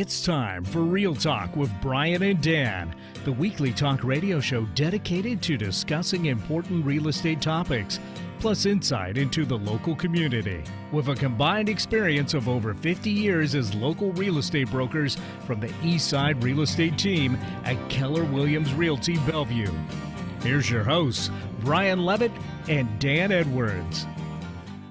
It's time for Real Talk with Brian and Dan, the weekly talk radio show dedicated to discussing important real estate topics, plus insight into the local community. With a combined experience of over 50 years as local real estate brokers from the Eastside Real Estate Team at Keller Williams Realty Bellevue. Here's your hosts, Brian Levitt and Dan Edwards.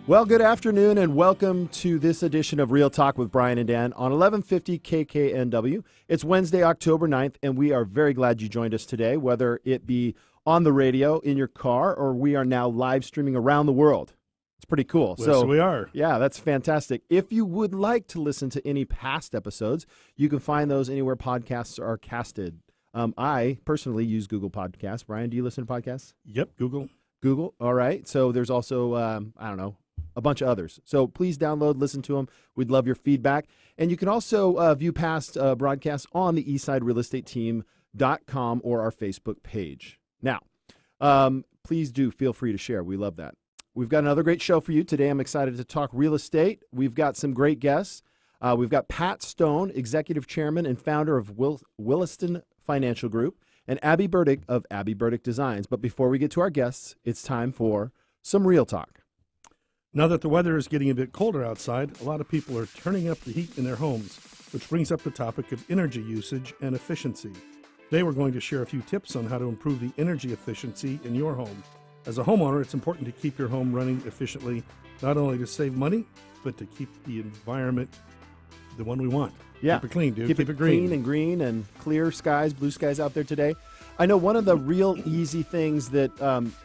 Well, good afternoon and welcome to this edition of Real Talk with Brian and Dan on 1150 KKNW. It's Wednesday, October 9th, and we are very glad you joined us today, whether it be on the radio, in your car, or we are now live streaming around the world. It's pretty cool. Yes, we are. Yeah, that's fantastic. If you would like to listen to any past episodes, you can find those anywhere podcasts are casted. I personally use Google Podcasts. Brian, do you listen to podcasts? Yep, Google. Google, all right. So there's also, a bunch of others. So please download, listen to them. We'd love your feedback. And you can also view past broadcasts on the eastsidrealestateteam.com or our Facebook page. Now, please do feel free to share. We love that. We've got another great show for you. Today I'm excited to talk real estate. We've got some great guests. We've got Pat Stone, Executive Chairman and founder of Williston Financial Group, and Abby Burdick of Abby Burdick Designs. But before we get to our guests, it's time for some Real Talk. Now that the weather is getting a bit colder outside, a lot of people are turning up the heat in their homes, which brings up the topic of energy usage and efficiency. Today we're going to share a few tips on how to improve the energy efficiency in your home. As a homeowner, it's important to keep your home running efficiently, not only to save money, but to keep the environment the one we want. Yeah. Keep it clean, dude. Keep it clean and green and clear skies, blue skies out there today. I know one of the real easy things that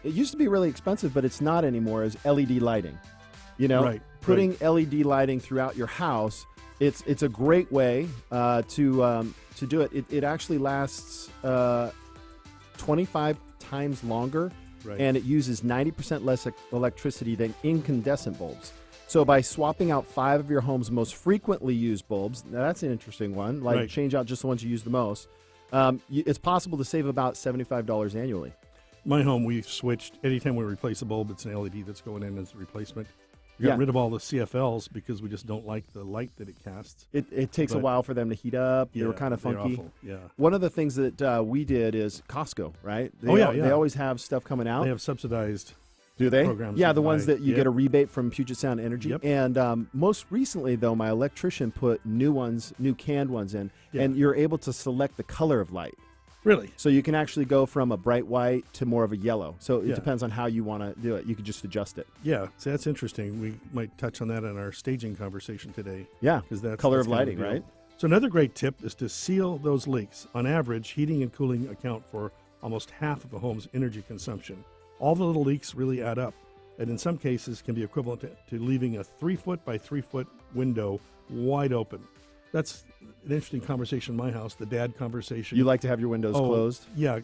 it used to be really expensive, but it's not anymore, is LED lighting. You know, putting LED lighting throughout your house, it's a great way to do it. It actually lasts 25 times longer, and it uses 90% less electricity than incandescent bulbs. So by swapping out 5 of your home's most frequently used bulbs, now that's an interesting one, change out just the ones you use the most, it's possible to save about $75 annually. My home, we've switched. Anytime we replace a bulb, it's an LED that's going in as a replacement. We got rid of all the CFLs because we just don't like the light that it casts. It takes a while for them to heat up. They were kind of funky. Awful. Yeah. One of the things that we did is Costco, right? They always have stuff coming out. They have subsidized Do they? programs. Yeah, the ones that you get a rebate from Puget Sound Energy. Yep. And most recently, though, my electrician put new canned ones in, and you're able to select the color of light. Really? So you can actually go from a bright white to more of a yellow. So it depends on how you want to do it. You can just adjust it. Yeah, so that's interesting. We might touch on that in our staging conversation today. Yeah, because that's color of kind lighting, a right? So another great tip is to seal those leaks. On average, heating and cooling account for almost half of a home's energy consumption. All the little leaks really add up, and in some cases can be equivalent to leaving a 3-foot by 3-foot window wide open. That's an interesting conversation in my house, the dad conversation. You like to have your windows closed? Yeah,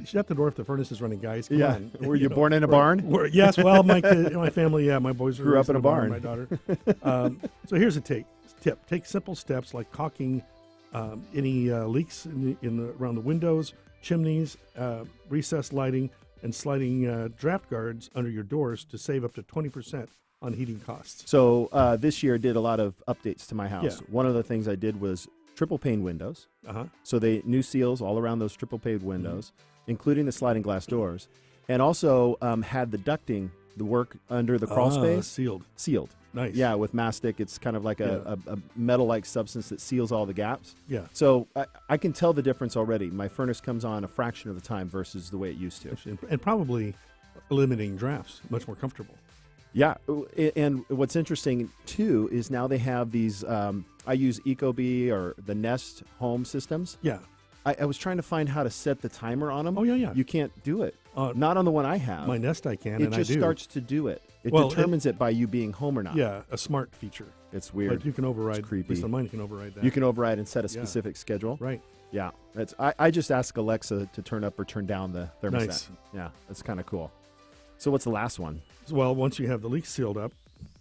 shut the door if the furnace is running, guys. Come on. Were you born in a barn? Yes, well, my family, my boys grew up in a barn. My daughter. So here's a tip. Take simple steps like caulking any leaks around the windows, chimneys, recessed lighting, and sliding draft guards under your doors to save up to 20% on heating costs. So this year I did a lot of updates to my house. Yeah. One of the things I did was triple pane windows. So they new seals all around those triple pane windows, including the sliding glass doors, and also had the ducting, the work under the crawl space sealed. Nice. Yeah, with mastic. It's kind of like a metal-like substance that seals all the gaps. Yeah. So I can tell the difference already. My furnace comes on a fraction of the time versus the way it used to. And probably eliminating drafts, much more comfortable. Yeah, and what's interesting, too, is now they have these, I use Ecobee or the Nest home systems. Yeah. I was trying to find how to set the timer on them. Oh, yeah. You can't do it. Not on the one I have. My Nest I can, it and I do. It just starts to do it. It determines it by you being home or not. Yeah, a smart feature. It's weird. But you can override. It's creepy. At least on mine, you can override that. You can override and set a specific schedule. Right. Yeah. I just ask Alexa to turn up or turn down the thermostat. Nice. Yeah, that's kind of cool. So what's the last one? Well, once you have the leaks sealed up,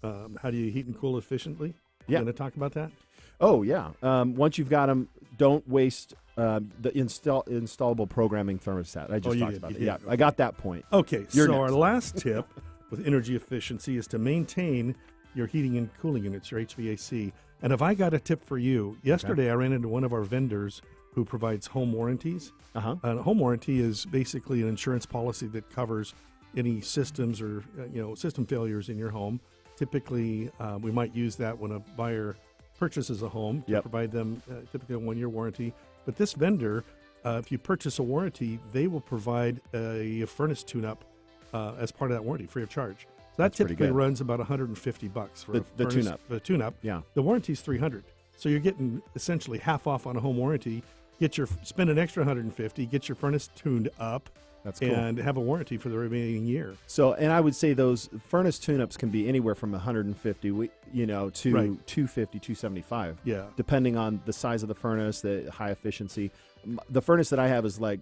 how do you heat and cool efficiently? Yeah. You going to talk about that? Oh, yeah. Once you've got them, don't waste the installable programming thermostat. I just talked about it. Yeah, I got that point. Okay, You're so next. our last tip with energy efficiency is to maintain your heating and cooling units, your HVAC. And if I got a tip for you, yesterday I ran into one of our vendors who provides home warranties. A home warranty is basically an insurance policy that covers any systems or system failures in your home. Typically, we might use that when a buyer purchases a home to provide them typically a 1-year warranty. But this vendor, if you purchase a warranty, they will provide a furnace tune-up as part of that warranty, free of charge. So that typically runs about $150 for the tune-up. The tune-up. Yeah. The warranty's $300. So you're getting essentially half off on a home warranty. Spend an extra $150, get your furnace tuned up. That's cool. And have a warranty for the remaining year. So, and I would say those furnace tune-ups can be anywhere from $150, to $250, $275. Yeah. Depending on the size of the furnace, the high efficiency. The furnace that I have is like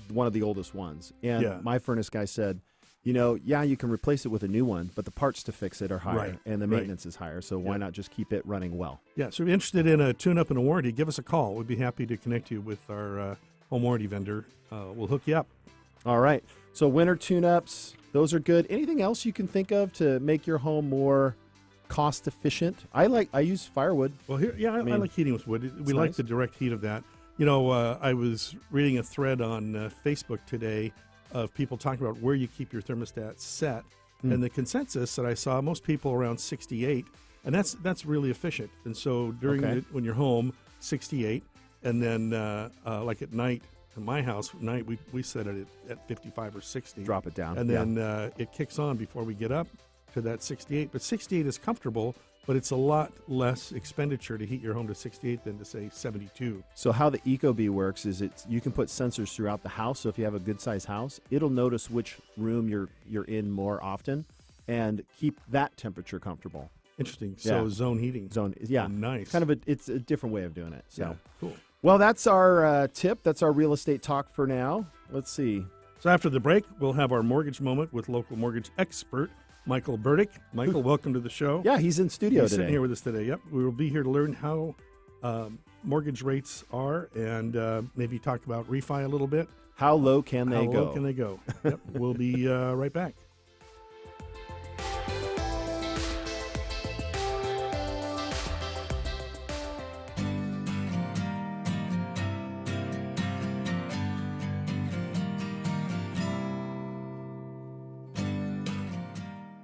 one of the oldest ones. And my furnace guy said, you can replace it with a new one, but the parts to fix it are higher and the maintenance is higher. So why not just keep it running well? Yeah. So if you're interested in a tune-up and a warranty, give us a call. We'd be happy to connect you with our home warranty vendor. We'll hook you up. All right. So winter tune-ups, those are good. Anything else you can think of to make your home more cost efficient? I use firewood. Well, I like heating with wood. We like the direct heat of that. I was reading a thread on Facebook today of people talking about where you keep your thermostat set, and the consensus that I saw, most people around 68, and that's really efficient. And so when you're home, 68, and then like at night. In my house, at night, we set it at 55 or 60. Drop it down. And then it kicks on before we get up to that 68. But 68 is comfortable, but it's a lot less expenditure to heat your home to 68 than to, say, 72. So how the Ecobee works is you can put sensors throughout the house. So if you have a good-sized house, it'll notice which room you're in more often and keep that temperature comfortable. Interesting. So zone heating. Nice. It's a different way of doing it. So cool. Well, that's our tip. That's our real estate talk for now. Let's see. So after the break, we'll have our mortgage moment with local mortgage expert Michael Burdick. Michael, welcome to the show. Yeah, he's in studio He's today. Sitting here with us today. Yep, we will be here to learn how mortgage rates are and maybe talk about refi a little bit. How low can they go? How low can they go? Yep, we'll be right back.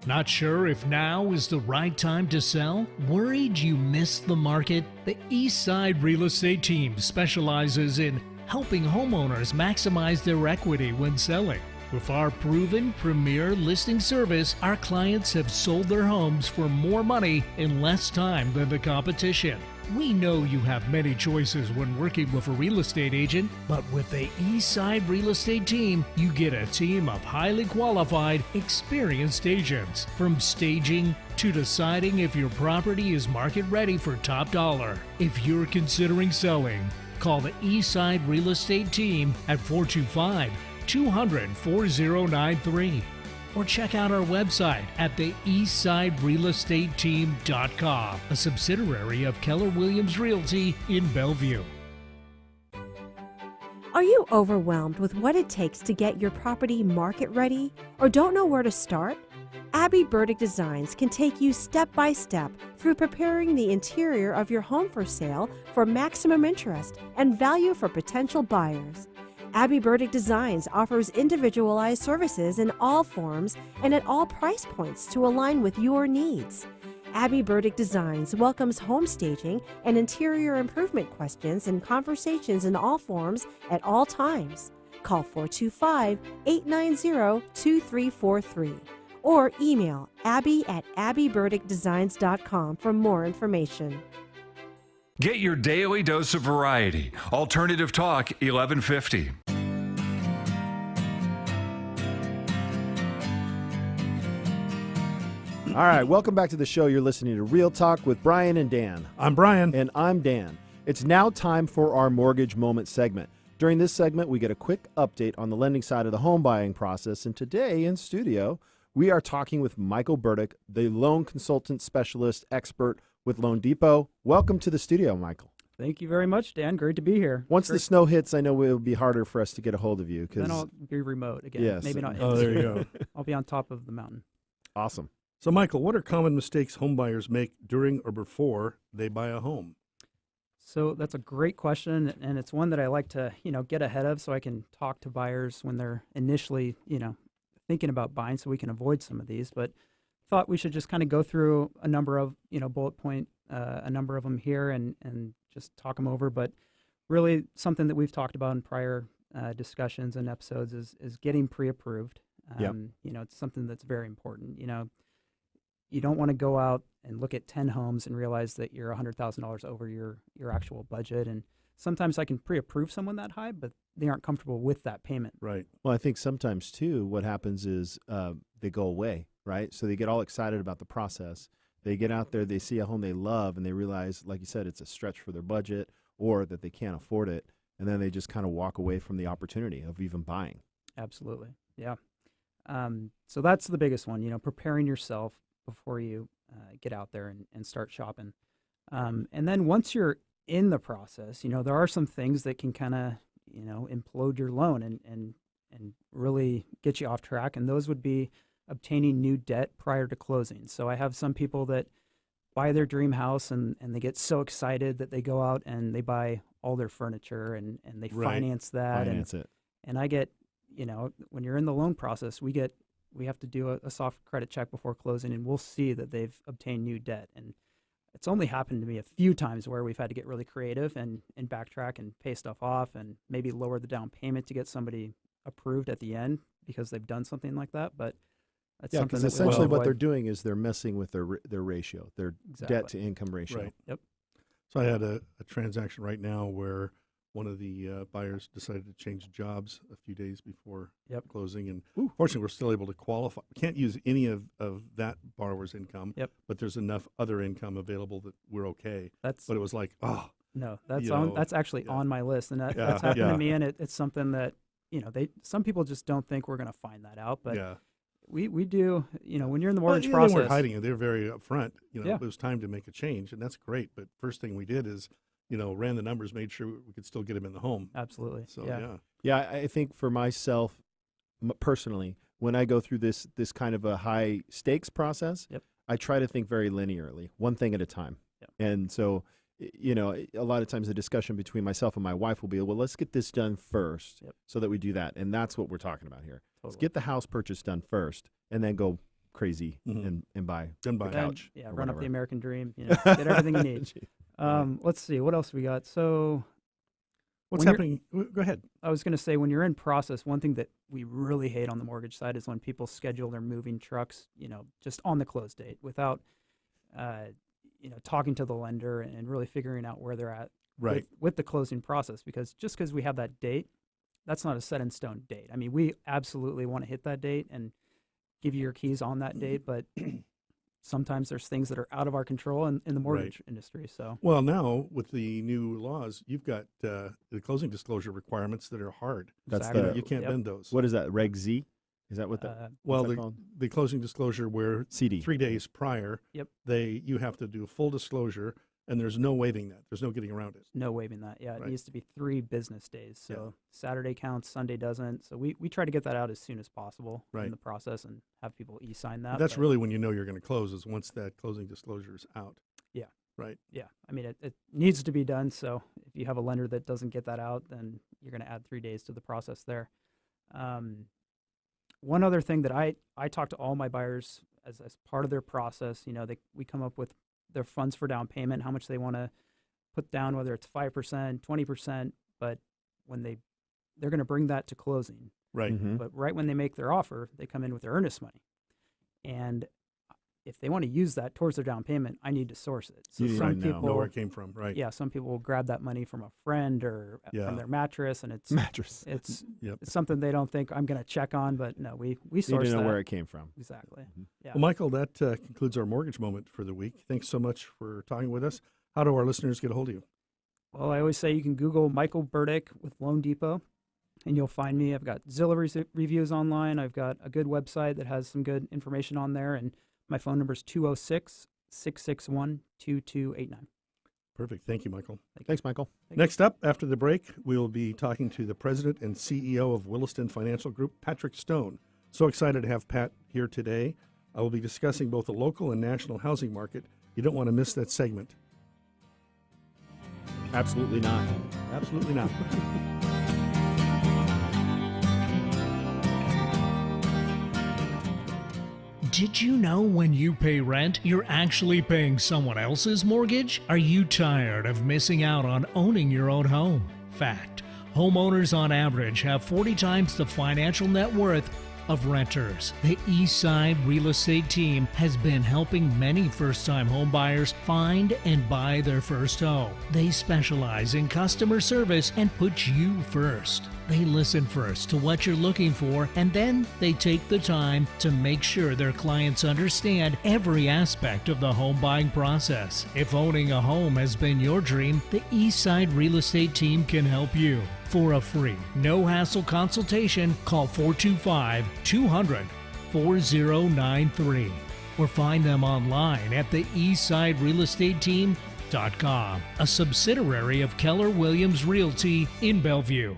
Not sure if now is the right time to sell? Worried you missed the market? The Eastside Real Estate Team specializes in helping homeowners maximize their equity when selling. With our proven premier listing service, our clients have sold their homes for more money in less time than the competition. We know you have many choices when working with a real estate agent, but with the Eastside Real Estate Team, you get a team of highly qualified, experienced agents. From staging to deciding if your property is market ready for top dollar. If you're considering selling, call the Eastside Real Estate Team at 425-200-4093. Or check out our website at the eastsiderealestateteam.com, a subsidiary of Keller Williams Realty in Bellevue. Are you overwhelmed with what it takes to get your property market ready or don't know where to start? Abby Burdick Designs can take you step by step through preparing the interior of your home for sale for maximum interest and value for potential buyers. Abby Burdick Designs offers individualized services in all forms and at all price points to align with your needs. Abby Burdick Designs welcomes home staging and interior improvement questions and conversations in all forms at all times. Call 425-890-2343 or email abby@abbyburdickdesigns.com for more information. Get your daily dose of variety. Alternative Talk 1150. All right, welcome back to the show. You're listening to Real Talk with Brian and Dan. I'm Brian. And I'm Dan. It's now time for our Mortgage Moment segment. During this segment, we get a quick update on the lending side of the home buying process. And today in studio, we are talking with Michael Burdick, the loan consultant specialist expert with Loan Depot. Welcome to the studio, Michael. Thank you very much, Dan. Great to be here. Once the snow hits, I know it will be harder for us to get a hold of you. Then I'll be remote again. Yes. Maybe not. Oh, there you go. I'll be on top of the mountain. Awesome. So, Michael, what are common mistakes homebuyers make during or before they buy a home? So that's a great question, and it's one that I like to, get ahead of so I can talk to buyers when they're initially, thinking about buying so we can avoid some of these. But thought we should just kind of go through a number of, bullet point, a number of them here and just talk them over. But really something that we've talked about in prior discussions and episodes is getting pre-approved. Yep. It's something that's very important. You don't want to go out and look at 10 homes and realize that you're $100,000 over your actual budget. And sometimes I can pre-approve someone that high, but they aren't comfortable with that payment. Right. Well, I think sometimes, too, what happens is they go away, right? So they get all excited about the process. They get out there, they see a home they love, and they realize, like you said, it's a stretch for their budget or that they can't afford it. And then they just kind of walk away from the opportunity of even buying. Absolutely. Yeah. So that's the biggest one, preparing yourself before you get out there and start shopping. And then once you're in the process, there are some things that can kind of, implode your loan and really get you off track. And those would be obtaining new debt prior to closing. So I have some people that buy their dream house and they get so excited that they go out and they buy all their furniture and they finance that. Finance it. And I get, when you're in the loan process, we have to do a soft credit check before closing, and we'll see that they've obtained new debt. And it's only happened to me a few times where we've had to get really creative and backtrack and pay stuff off and maybe lower the down payment to get somebody approved at the end because they've done something like that. But that's Yeah, something because that we'll essentially what avoid. they're doing is they're messing with their ratio, their Exactly. debt to income ratio. Right. Yep. So I had a transaction right now where one of the buyers decided to change jobs a few days before closing. And fortunately, we're still able to qualify. Can't use any of that borrower's income, but there's enough other income available that we're okay. But it was like, No, that's you on. know, That's actually yeah. on my list, and that's Yeah, happened yeah. to me. And it's something that some people just don't think we're going to find that out, but yeah. we do. When you're in the Well, mortgage they process, weren't hiding it. They're very upfront. Yeah. It was time to make a change, and that's great. But first thing we did is, ran the numbers, made sure we could still get them in the home. absolutely. So yeah. Yeah, I think for myself personally, when I go through this kind of a high stakes process, I try to think very linearly, one thing at a time. Yep. And so, a lot of times the discussion between myself and my wife will be, well, let's get this done first so that we do that. And that's what we're talking about here. Let's Totally. get the house purchase done first and then go crazy and buy Then the buy. couch. Yeah, or run up whatever. the American dream. Get everything you need. Let's see, what else we got? So What's When happening? Go ahead. I was going to say, when you're in process, one thing that we really hate on the mortgage side is when people schedule their moving trucks, just on the close date without, talking to the lender and really figuring out where they're at Right. with the closing process. Because just because we have that date, that's not a set in stone date. I mean, we absolutely want to hit that date and give you your keys on that date, but sometimes there's things that are out of our control in the mortgage industry. So Well, now with the new laws, you've got the closing disclosure requirements that are hard. That's Exactly. the, You can't Yep. bend those. what is that, Reg Z? Is that what that? Well, what's that the, called? the closing disclosure where CD. 3 days prior, Yep. you have to do full disclosure, and there's no waiving that. There's no getting around it. no waiving that. Yeah, it Right. needs to be 3 business days. So Saturday counts, Sunday doesn't. So we try to get that out as soon as possible Right. in the process and have people e-sign that. That's but really when you know you're going to close, is once that closing disclosure is out. Yeah. Right. Yeah, I mean, it needs to be done. So if you have a lender that doesn't get that out, then you're going to add 3 days to the process there. One other thing that I talk to all my buyers as part of their process, we come up with their funds for down payment, how much they want to put down, whether it's 5%, 20%, but when they're going to bring that to closing. Right. Mhm. But right when they make their offer, they come in with their earnest money. And if they want to use that towards their down payment, I need to source it. So You need some to know. people Know where it came from. Right. yeah, some people will grab that money from a friend or Yeah. from their mattress, and it's Mattress. it's, Yep. it's something they don't think I'm going to check on. But no, we You need source to know that. where it came from. Exactly. Yeah. Well, Michael, that concludes our mortgage moment for the week. Thanks so much for talking with us. How do our listeners get a hold of you? Well, I always say you can Google Michael Burdick with Loan Depot, and you'll find me. I've got Zillow reviews online. I've got a good website that has some good information on there, and my phone number is 206-661-2289. Perfect. Thank you, Michael. Thanks, Michael. Next up, after the break, we will be talking to the president and CEO of Williston Financial Group, Patrick Stone. So excited to have Pat here today. I will be discussing both the local and national housing market. You don't want to miss that segment. Absolutely not. Absolutely not. Did you know when you pay rent, you're actually paying someone else's mortgage? Are you tired of missing out on owning your own home? Fact: homeowners on average have 40 times the financial net worth of renters. The Eastside Real Estate Team has been helping many first-time home buyers find and buy their first home. They specialize in customer service and put you first. They listen first to what you're looking for, and then they take the time to make sure their clients understand every aspect of the home buying process. If owning a home has been your dream, the Eastside Real Estate Team can help you. For a free, no-hassle consultation, call 425-200-4093 or find them online at the eastsiderealestateteam.com, a subsidiary of Keller Williams Realty in Bellevue.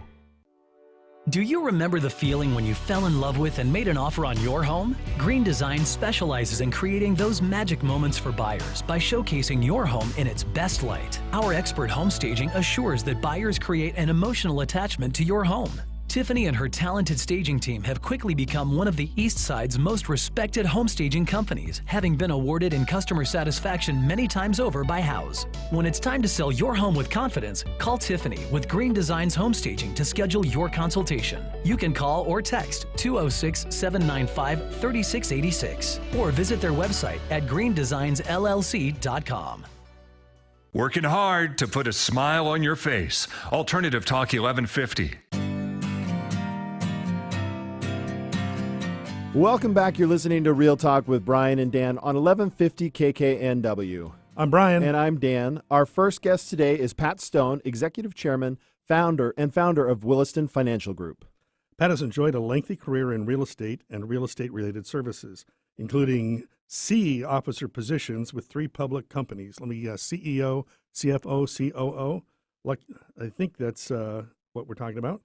Do you remember the feeling when you fell in love with and made an offer on your home? Green Design specializes in creating those magic moments for buyers by showcasing your home in its best light. Our expert home staging assures that buyers create an emotional attachment to your home. Tiffany and her talented staging team have quickly become one of the East Side's most respected home staging companies, having been awarded in customer satisfaction many times over by House. When it's time to sell your home with confidence, call Tiffany with Green Design's Home Staging to schedule your consultation. You can call or text 206-795-3686 or visit their website at greendesignsllc.com. Working hard to put a smile on your face. Alternative Talk 1150. Welcome back. You're listening to Real Talk with Brian and Dan on 1150 KKNW. I'm Brian. And I'm Dan. Our first guest today is Pat Stone, Executive Chairman, founder of Williston Financial Group. Pat has enjoyed a lengthy career in real estate and real estate-related services, including C officer positions with 3 public companies. Let me guess, CEO, CFO, COO. I think that's what we're talking about.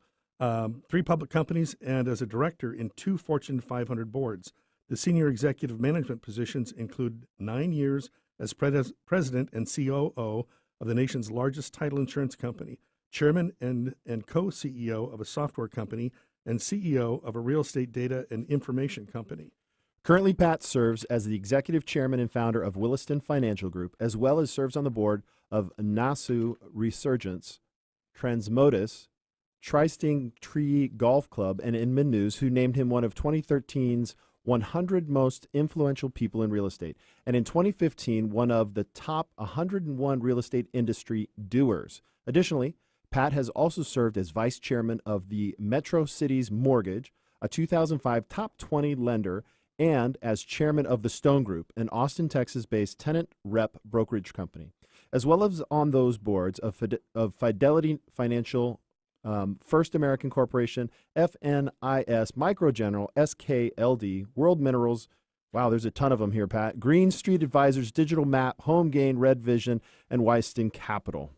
3 public companies, and as a director in 2 Fortune 500 boards. The senior executive management positions include 9 years as president and COO of the nation's largest title insurance company, chairman and co-CEO of a software company, and CEO of a real estate data and information company. Currently, Pat serves as the executive chairman and founder of Williston Financial Group, as well as serves on the board of Nassau Resurgence, Transmodus, Tri-Sting Tree Golf Club, and Inman News, who named him one of 2013's 100 most influential people in real estate, and in 2015, one of the top 101 real estate industry doers. Additionally, Pat has also served as vice chairman of the Metro Cities Mortgage, a 2005 top 20 lender, and as chairman of the Stone Group, an Austin, Texas-based tenant rep brokerage company, as well as on those boards of Fidelity Financial, First American Corporation, FNIS, Micro General, SKLD, World Minerals. Wow, there's a ton of them here, Pat. Green Street Advisors, Digital Map, Home Gain, Red Vision, and Wyston Capital.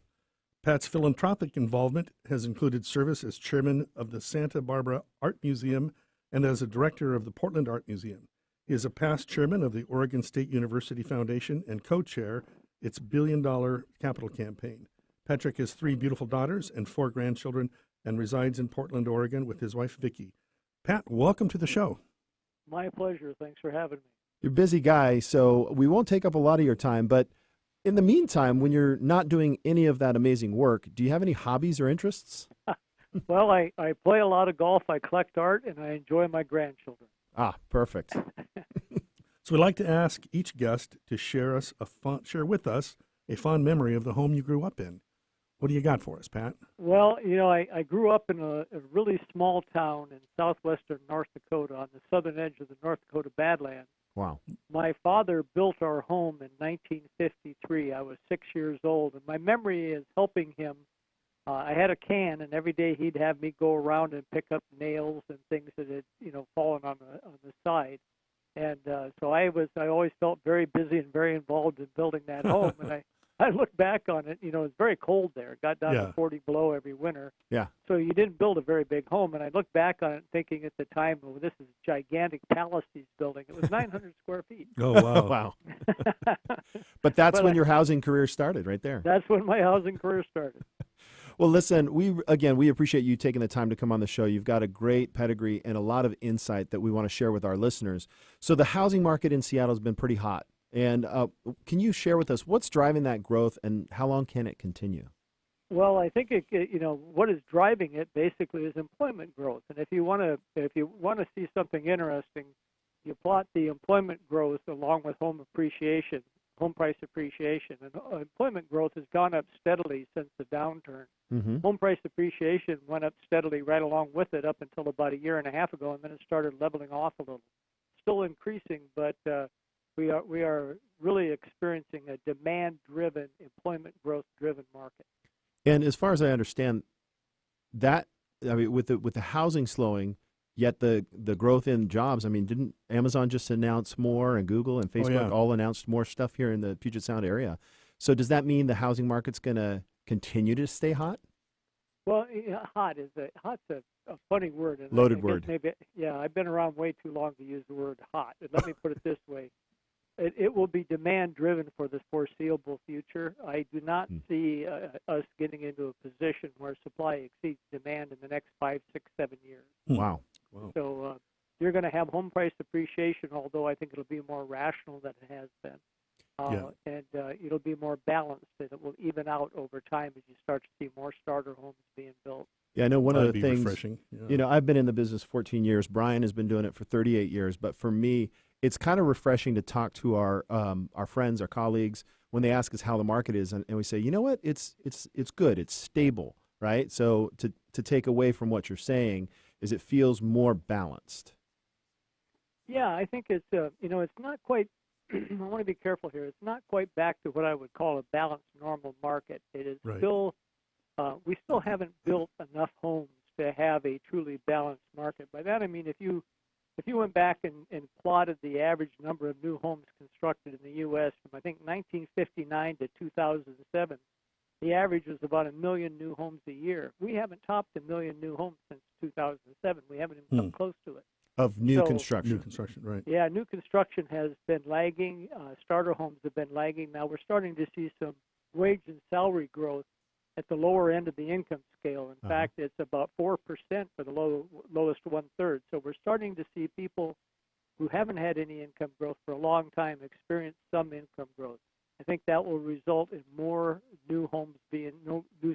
Pat's philanthropic involvement has included service as chairman of the Santa Barbara Art Museum and as a director of the Portland Art Museum. He is a past chairman of the Oregon State University Foundation and co-chair its billion-dollar capital campaign. Patrick has 3 beautiful daughters and 4 grandchildren and resides in Portland, Oregon with his wife, Vicki. Pat, welcome to the show. My pleasure. Thanks for having me. You're a busy guy, so we won't take up a lot of your time, but in the meantime, when you're not doing any of that amazing work, do you have any hobbies or interests? Well, I play a lot of golf, I collect art, and I enjoy my grandchildren. Ah, perfect. So we'd like to ask each guest to share with us a fond memory of the home you grew up in. What do you got for us, Pat? Well, I grew up in a really small town in southwestern North Dakota on the southern edge of the North Dakota Badlands. Wow. My father built our home in 1953. I was 6 years old, and my memory is helping him. I had a can, and every day he'd have me go around and pick up nails and things that had, fallen on the side. And so I always felt very busy and very involved in building that home. And I look back on it, it's very cold there. It got down Yeah. to 40 below every winter. Yeah. So you didn't build a very big home. And I look back on it thinking at the time, oh, this is a gigantic palace he's building. It was 900 square feet. Oh, wow. Wow. But that's But when I- your housing career started, right there. That's when my housing career started. Well, listen, we appreciate you taking the time to come on the show. You've got a great pedigree and a lot of insight that we want to share with our listeners. So the housing market in Seattle has been pretty hot. And can you share with us what's driving that growth and how long can it continue? Well, I think what is driving it basically is employment growth. And if you want to see something interesting, you plot the employment growth along with home price appreciation, and employment growth has gone up steadily since the downturn. Mm-hmm. Home price appreciation went up steadily right along with it up until about a year and a half ago, and then it started leveling off a little. Still increasing, but we are really experiencing a demand-driven, employment growth-driven market. And as far as I understand, with the housing slowing, yet the growth in jobs. I mean, didn't Amazon just announce more, and Google and Facebook yeah. all announced more stuff here in the Puget Sound area? So does that mean the housing market's going to continue to stay hot? Well, hot's a funny word. And Loaded I guess word. Maybe, I've been around way too long to use the word hot. And let me put it this way. It will be demand-driven for the foreseeable future. I do not see us getting into a position where supply exceeds demand in the next 5, 6, 7 years. Wow. So you're going to have home price appreciation, although I think it'll be more rational than it has been. And it'll be more balanced, and it will even out over time as you start to see more starter homes being built. Yeah, I know one of That'd the be things, refreshing. Yeah. I've been in the business 14 years. Brian has been doing it for 38 years. But for me, it's kind of refreshing to talk to our friends, our colleagues, when they ask us how the market is. And we say, you know what, it's good. It's stable, right? So to take away from what you're saying is it feels more balanced. Yeah, I think it's it's not quite. I want to be careful here. It's not quite back to what I would call a balanced, normal market. It is Right. still. We still haven't built enough homes to have a truly balanced market. By that I mean if you went back and plotted the average number of new homes constructed in the U.S. from I think 1959 to 2007, the average was about 1 million new homes a year. We haven't topped 1 million new homes since 2007. We haven't even come close to it. Of new So- construction. New construction, right. Yeah, new construction has been lagging. Starter homes have been lagging. Now we're starting to see some wage and salary growth at the lower end of the income scale. In fact, it's about 4% for the lowest one-third. So we're starting to see people who haven't had any income growth for a long time experience some income growth. I think that will result in more new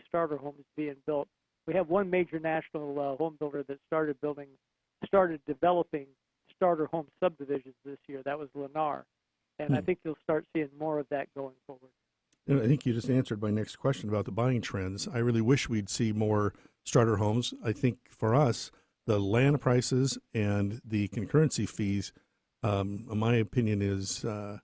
starter homes being built. We have one major national home builder that started developing starter home subdivisions this year. That was Lennar. And I think you'll start seeing more of that going forward. And I think you just answered my next question about the buying trends. I really wish we'd see more starter homes. I think for us, the land prices and the concurrency fees, in my opinion, is our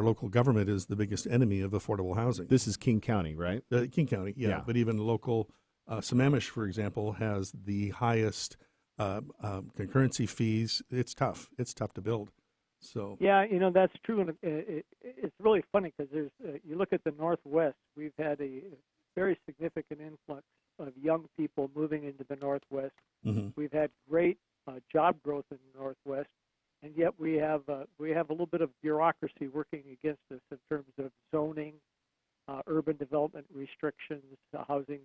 local government is the biggest enemy of affordable housing. This is King County, right? King County, yeah. But even local, Sammamish, for example, has the highest concurrency fees. It's tough. It's tough to build. So yeah, that's true, and it's really funny because you look at the Northwest. We've had a very significant influx of young people moving into the Northwest. Mm-hmm. We've had great job growth in the Northwest, and yet we have a little bit of bureaucracy working against us in terms of zoning, urban development restrictions, housing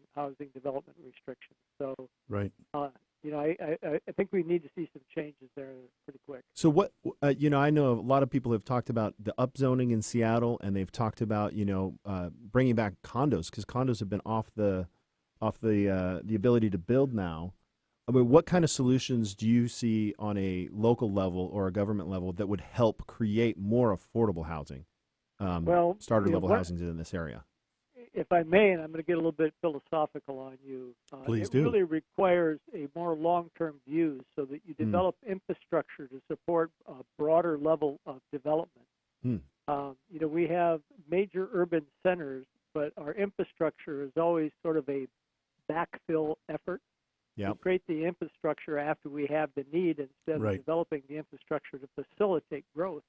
development restrictions. So right. I think we need to see some changes there pretty quick. So what, I know a lot of people have talked about the upzoning in Seattle, and they've talked about, bringing back condos because condos have been off the ability to build now. I mean, what kind of solutions do you see on a local level or a government level that would help create more affordable housing, starter level housing in this area? If I may, and I'm going to get a little bit philosophical on you, Please it do. really requires a more long-term view so that you develop infrastructure to support a broader level of development. We have major urban centers, but our infrastructure is always sort of a backfill effort. Yep. We create the infrastructure after we have the need instead Right. of developing the infrastructure to facilitate growth.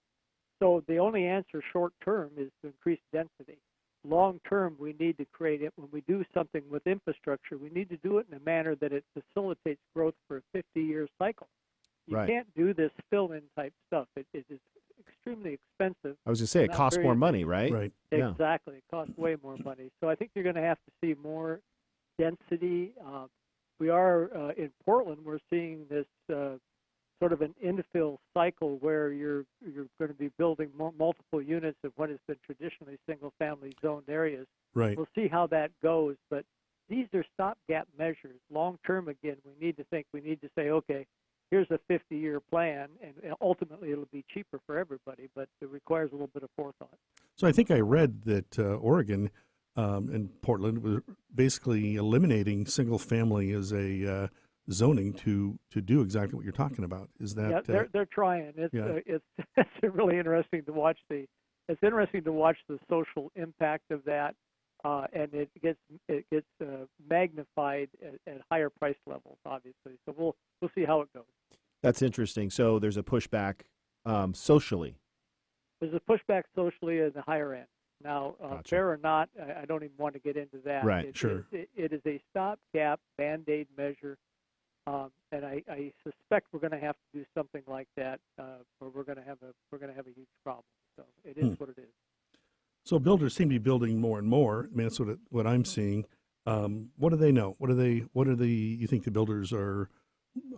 So the only answer short-term is to increase density. long term, we need to create it. When we do something with infrastructure, we need to do it in a manner that it facilitates growth for a 50-year cycle. You Right. can't do this fill-in type stuff. It is extremely expensive. I was going to say, it Not costs very more money, right? Right. Yeah. Exactly. It costs way more money. So I think you're going to have to see more density. We are in Portland. We're seeing this sort of an infill cycle where you're going to be building multiple units of what has been traditionally single-family zoned areas. Right. We'll see how that goes, but these are stopgap measures. Long term, again, we need to say, okay, here's a 50-year plan, and ultimately it'll be cheaper for everybody, but it requires a little bit of forethought. So I think I read that Oregon and Portland was basically eliminating single family as a zoning to do exactly what you're talking about. Is that? Yeah, they're trying. It's really interesting to watch the social impact of that, and it gets magnified at higher price levels, obviously. So we'll see how it goes. That's interesting. So there's a pushback socially. There's a pushback socially at the higher end. Now, Gotcha. fair or not, I don't even want to get into that. Right, sure. It is a stopgap Band-Aid measure, and I suspect we're going to have to do something like that, or we're going to have a huge problem. So it is what it is. So builders seem to be building more and more. I mean, that's what I'm seeing. What do they know? What are you think the builders are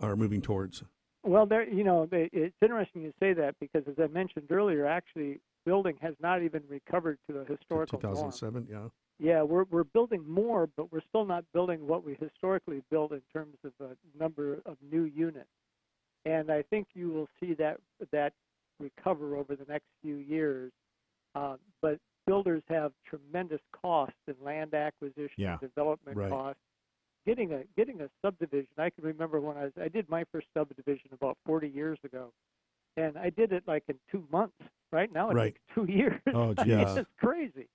moving towards? Well, it's interesting you say that because, as I mentioned earlier, actually, building has not even recovered to a historical 2007, norm. Yeah, we're building more, but we're still not building what we historically built in terms of a number of new units. And I think you will see that recover over the next few years. But builders have tremendous costs in land acquisition, development costs. Getting a subdivision, I can remember when I did my first subdivision about 40 years ago, and I did it like in 2 months. Right now it takes 2 years. Oh, I mean, geez. it's crazy.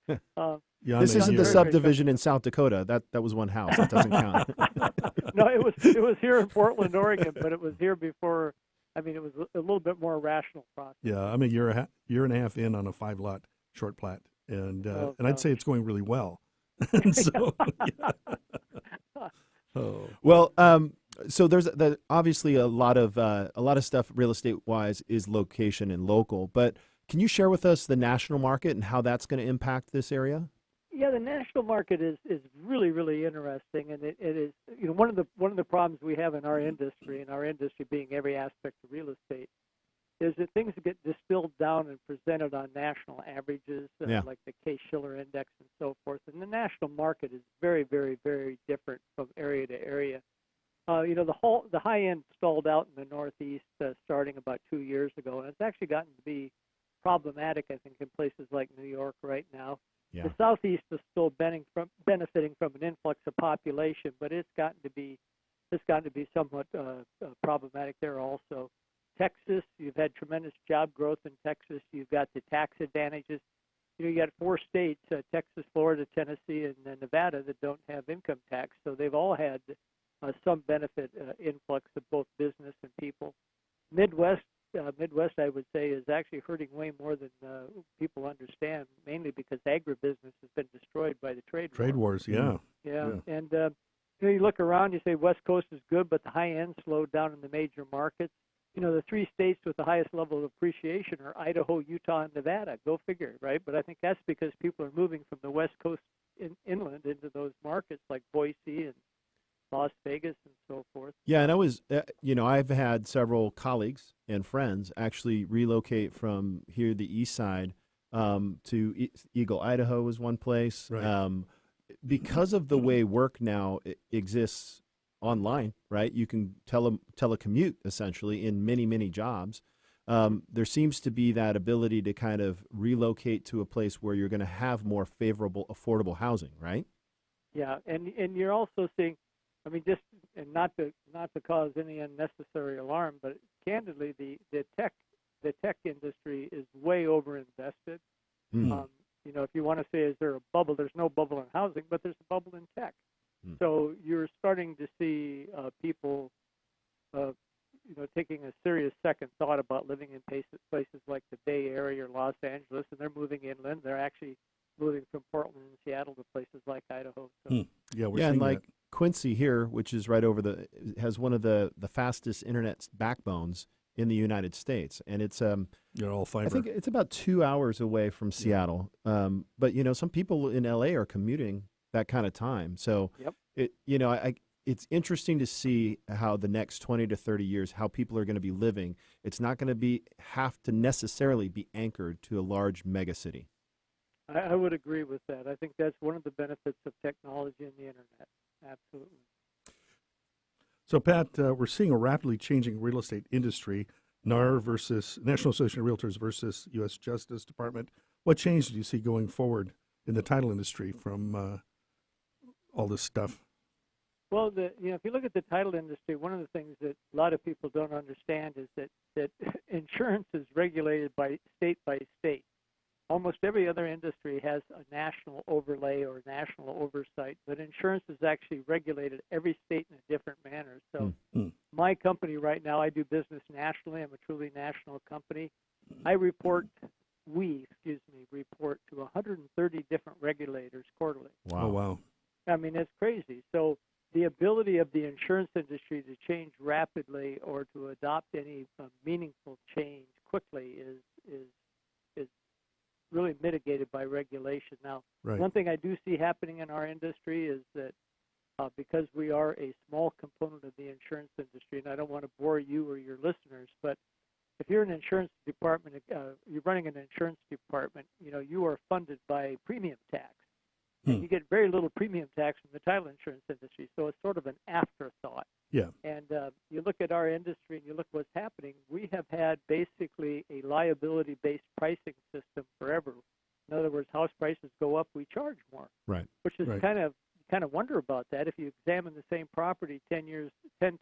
This isn't the subdivision in South Dakota. That was one house. That doesn't count. No, it was here in Portland, Oregon, but it was here before. I mean, it was a little bit more rational process. Yeah, I'm a year and a half in on a 5-lot short plat, and I'd say it's going really well. And so, Well, so there's obviously a lot of stuff real estate wise is location and local, but can you share with us the national market and how that's going to impact this area? Yeah, the national market is really, really interesting, and it is one of the problems we have in our industry, being every aspect of real estate, is that things get distilled down and presented on national averages, like the Case-Shiller Index and so forth. And the national market is very, very, very different from area to area. The high end stalled out in the Northeast starting about 2 years ago, and it's actually gotten to be problematic, I think, in places like New York right now. Yeah. The Southeast is still benefiting from an influx of population, but it's gotten to be somewhat problematic there also. Texas, you've had tremendous job growth in Texas. You've got the tax advantages. You got 4 states, Texas, Florida, Tennessee, and Nevada, that don't have income tax. So they've all had some benefit influx of both business and people. Midwest, I would say, is actually hurting way more than people understand, mainly because agribusiness has been destroyed by the trade wars. Yeah. And you look around, you say West Coast is good, but the high end slowed down in the major markets. The 3 states with the highest level of appreciation are Idaho, Utah, and Nevada. Go figure, right? But I think that's because people are moving from the West Coast inland into those markets like Boise and Las Vegas and so forth. Yeah, and I was, I've had several colleagues and friends actually relocate from here, the east side, to Eagle, Idaho was one place. Right. Because of the way work now exists online, right? You can telecommute essentially in many, many jobs. There seems to be that ability to kind of relocate to a place where you're going to have more favorable, affordable housing, right? Yeah, and you're also seeing, not to cause any unnecessary alarm, but candidly, the tech industry is way overinvested. If you want to say, is there a bubble? There's no bubble in housing, but there's a bubble in tech. So you're starting to see people, taking a serious second thought about living in places like the Bay Area or Los Angeles, and they're moving inland. They're actually moving from Portland and Seattle to places like Idaho. So. Yeah, we're Yeah, seeing and like that. Quincy here, which is right over has one of the fastest internet backbones in the United States, and it's You're all fiber. I think it's about 2 hours away from Seattle. But some people in LA are commuting that kind of time. So it's interesting to see how the next 20 to 30 years, how people are going to be living. It's not going to have to necessarily be anchored to a large megacity. I would agree with that. I think that's one of the benefits of technology and the internet. Absolutely. So, Pat, we're seeing a rapidly changing real estate industry. NAR versus National Association of Realtors versus U.S. Justice Department. What change do you see going forward in the title industry from all this stuff? Well, if you look at the title industry, one of the things that a lot of people don't understand is that insurance is regulated by state. Almost every other industry has a national overlay or national oversight, but insurance is actually regulated every state in a different manner. So my company right now, I do business nationally. I'm a truly national company. We report to 130 different regulators quarterly. Wow. Oh, wow. I mean, it's crazy. So the ability of the insurance industry to change rapidly or to adopt any meaningful change quickly is really mitigated by regulation. Now, one thing I do see happening in our industry is that because we are a small component of the insurance industry, and I don't want to bore you or your listeners, but if you're an insurance department, you're running an insurance department, you are funded by premium tax. And you get very little premium tax from the title insurance industry, so it's sort of an afterthought. Yeah. And you look at our industry and you look what's happening, we have had basically a liability-based pricing system forever. In other words, house prices go up, we charge more. Right. Which is kind of wonder about that. If you examine the same property 10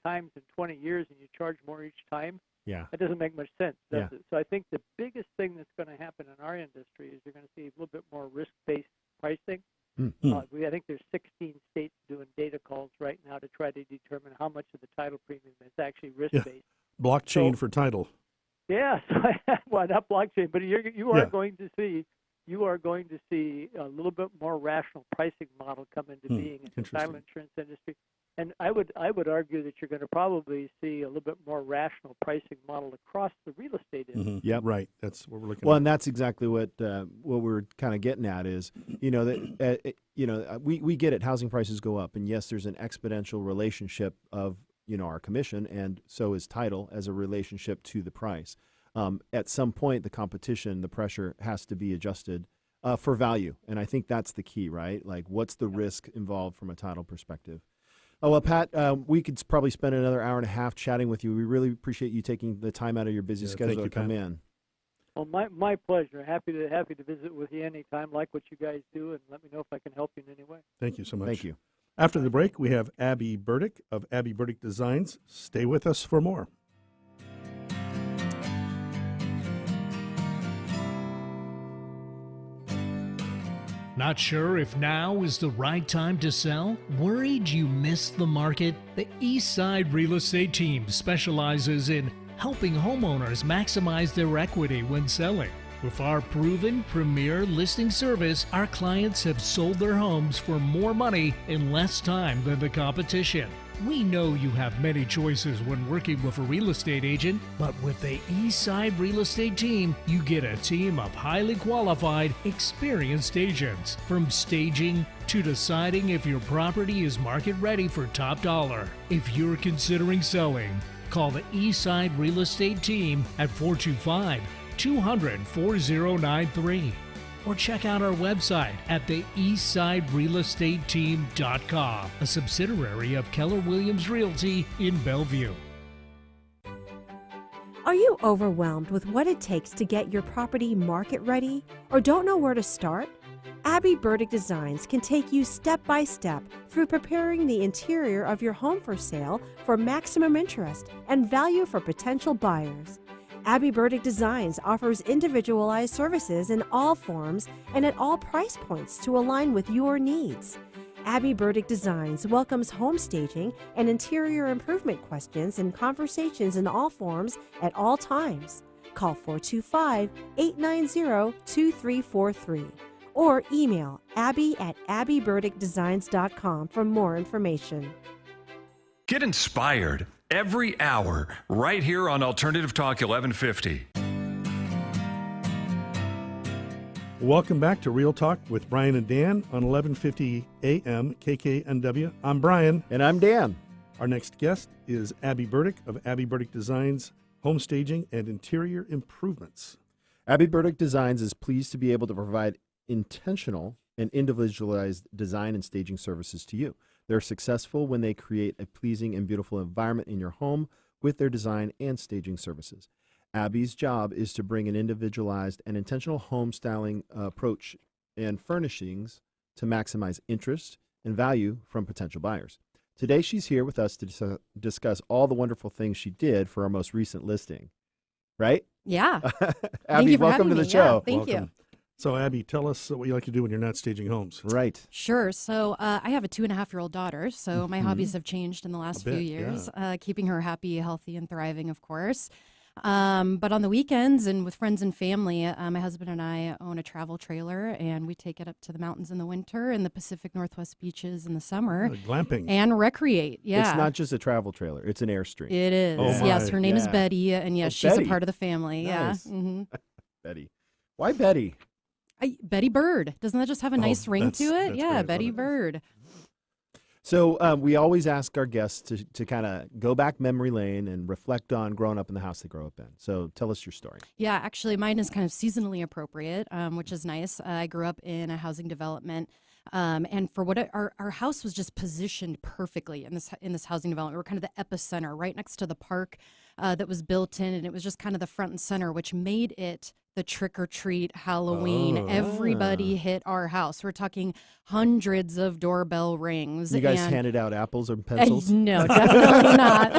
times in 20 years and you charge more each time, that doesn't make much sense, does it? So I think the biggest thing that's going to happen in our industry is you're going to see a little bit more risk-based pricing. I think there's 16 states doing data calls right now to try to determine how much of the title premium is actually risk-based. Yeah. Blockchain for title. Yeah, well, not blockchain, but you are going to see a little bit more rational pricing model come into being in the title insurance industry. And I would argue that you're going to probably see a little bit more rational pricing model across the real estate industry. Yeah, right. That's what we're looking at. Well, and that's exactly what we're kind of getting at is, we get it. Housing prices go up, and yes, there's an exponential relationship of our commission, and so is title as a relationship to the price. At some point, the competition, the pressure has to be adjusted for value, and I think that's the key, right? Like, what's the risk involved from a title perspective? Oh, well, Pat, we could probably spend another hour and a half chatting with you. We really appreciate you taking the time out of your busy schedule to come in. Well, my pleasure. Happy to visit with you anytime, like what you guys do, and let me know if I can help you in any way. Thank you so much. Thank you. After the break, we have Abby Burdick of Abby Burdick Designs. Stay with us for more. Not sure if now is the right time to sell? Worried you missed the market? The Eastside Real Estate Team specializes in helping homeowners maximize their equity when selling. With our proven premier listing service, our clients have sold their homes for more money in less time than the competition. We know you have many choices when working with a real estate agent, but with the Eastside Real Estate Team, you get a team of highly qualified, experienced agents. From staging to deciding if your property is market ready for top dollar. If you're considering selling, call the Eastside Real Estate Team at 425-200-4093. Or check out our website at the eastsiderealestateteam.com, a subsidiary of Keller Williams Realty in Bellevue. Are you overwhelmed with what it takes to get your property market ready or don't know where to start? Abby Burdick Designs can take you step by step through preparing the interior of your home for sale for maximum interest and value for potential buyers. Abby Burdick Designs offers individualized services in all forms and at all price points to align with your needs. Abby Burdick Designs welcomes home staging and interior improvement questions and conversations in all forms at all times. Call 425-890-2343 or email abby@abbyburdickdesigns.com for more information. Get inspired every hour right here on Alternative Talk 1150. Welcome back to Real Talk with Brian and Dan on 1150 AM KKNW. I'm Brian. And I'm Dan. Our next guest is Abby Burdick of Abby Burdick Designs, Home Staging and Interior Improvements. Abby Burdick Designs is pleased to be able to provide intentional and individualized design and staging services to you. They're successful when they create a pleasing and beautiful environment in your home with their design and staging services. Abby's job is to bring an individualized and intentional home styling approach and furnishings to maximize interest and value from potential buyers. Today, she's here with us to discuss all the wonderful things she did for our most recent listing. Right? Yeah. Abby, welcome to the show. Yeah, thank you. So, Abby, tell us what you like to do when you're not staging homes. Right. Sure. So I have a 2.5-year-old daughter, so my hobbies have changed in the last few bit, years, keeping her happy, healthy, and thriving, of course. But on the weekends and with friends and family, my husband and I own a travel trailer, and we take it up to the mountains in the winter and the Pacific Northwest beaches in the summer. Glamping. And recreate, yeah. It's not just a travel trailer. It's an Airstream. It is. Oh, my. Yes, her name is Yeah. Betty, and yes, Oh, she's Betty. a part of the family. Nice. Yeah. Mm-hmm. Betty. Why Betty? Betty Bird. Doesn't that just have a nice ring to it? that's Yeah, great. Betty Love it. Bird. So we always ask our guests to kind of go back memory lane and reflect on growing up in the house they grew up in. So tell us your story. Yeah, actually, mine is kind of seasonally appropriate, which is nice. I grew up in a housing development, and for what our house was just positioned perfectly in this housing development. We're kind of the epicenter, right next to the park that was built in, and it was just kind of the front and center, which made it the trick or treat Halloween. Oh. Everybody hit our house. We're talking hundreds of doorbell rings. You guys and handed out apples or pencils? No, definitely not.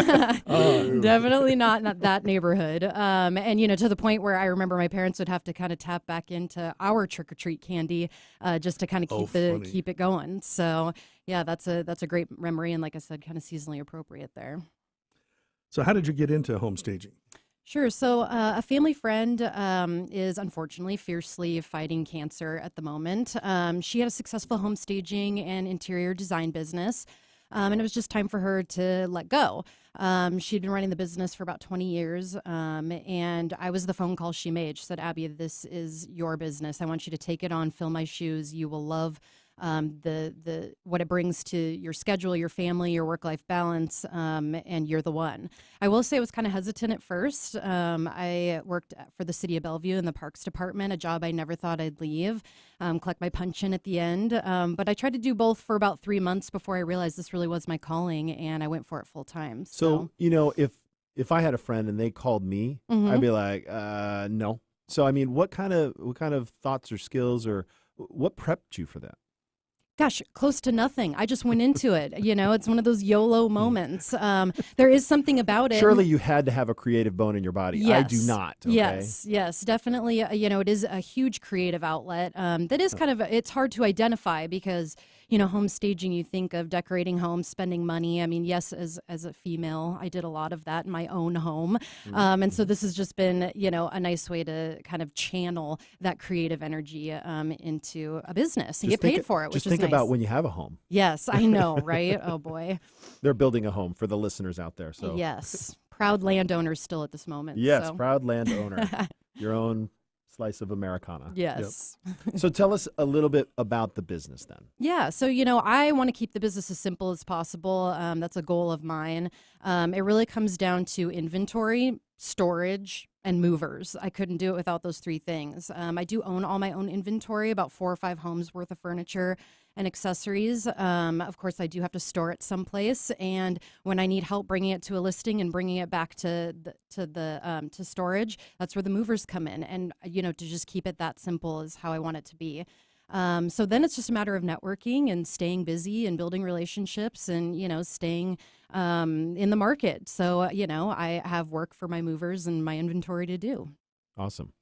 Definitely not that neighborhood. And to the point where I remember my parents would have to kind of tap back into our trick or treat candy just to kind of funny. keep it going. So yeah, that's a great memory, and like I said, kind of seasonally appropriate there. So how did you get into home staging? Sure. So a family friend is unfortunately fiercely fighting cancer at the moment. She had a successful home staging and interior design business, and it was just time for her to let go. She'd been running the business for about 20 years, and I was the phone call she made. She said, "Abby, this is your business. I want you to take it on, fill my shoes. You will love the what it brings to your schedule, your family, your work-life balance, and you're the one." I will say I was kind of hesitant at first. I worked for the city of Bellevue in the Parks Department, a job I never thought I'd leave, collect my pension at the end. But I tried to do both for about 3 months before I realized this really was my calling, and I went for it full time. So if I had a friend and they called me, I'd be like, no. So I mean, what kind of thoughts or skills or what prepped you for that? Gosh, close to nothing. I just went into it. It's one of those YOLO moments. There is something about it. Surely you had to have a creative bone in your body. Yes. I do not. Okay? Yes, definitely. It is a huge creative outlet. That is kind of, it's hard to identify because, home staging, you think of decorating homes, spending money. I mean, yes, as a female, I did a lot of that in my own home. And so this has just been, a nice way to kind of channel that creative energy into a business and get paid for it, which is nice. Just think about when you have a home. Yes, I know, right? Oh, boy. They're building a home for the listeners out there. So Yes. Proud landowners still at this moment. Yes, so. proud landowner. Your own slice of Americana. Yes. So tell us a little bit about the business then. Yeah. So, I want to keep the business as simple as possible. That's a goal of mine. It really comes down to inventory, storage, and movers. I couldn't do it without those three things. I do own all my own inventory, about 4 or 5 homes worth of furniture and accessories. Of course, I do have to store it someplace, and when I need help bringing it to a listing and bringing it back to storage, that's where the movers come in. And to just keep it that simple is how I want it to be. So then it's just a matter of networking and staying busy and building relationships and staying in the market. So I have work for my movers and my inventory to do. Awesome.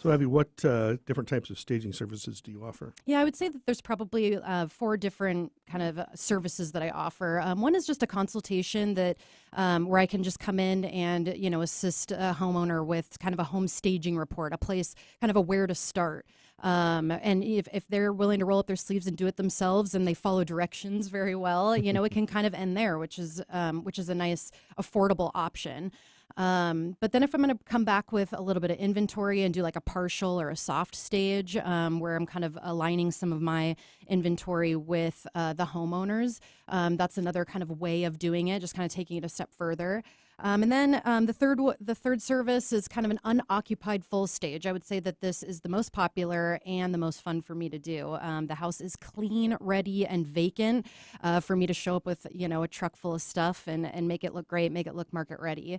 So, Abby, what different types of staging services do you offer? Yeah, I would say that there's probably 4 different kind of services that I offer. One is just a consultation that where I can just come in and assist a homeowner with kind of a home staging report, a place, kind of a where to start. And if they're willing to roll up their sleeves and do it themselves and they follow directions very well, it can kind of end there, which is a nice affordable option. But then if I'm going to come back with a little bit of inventory and do like a partial or a soft stage, where I'm kind of aligning some of my inventory with the homeowners, that's another kind of way of doing it, just kind of taking it a step further. And then the third service is kind of an unoccupied full stage. I would say that this is the most popular and the most fun for me to do. The house is clean, ready, and vacant for me to show up with a truck full of stuff and make it look great, make it look market ready.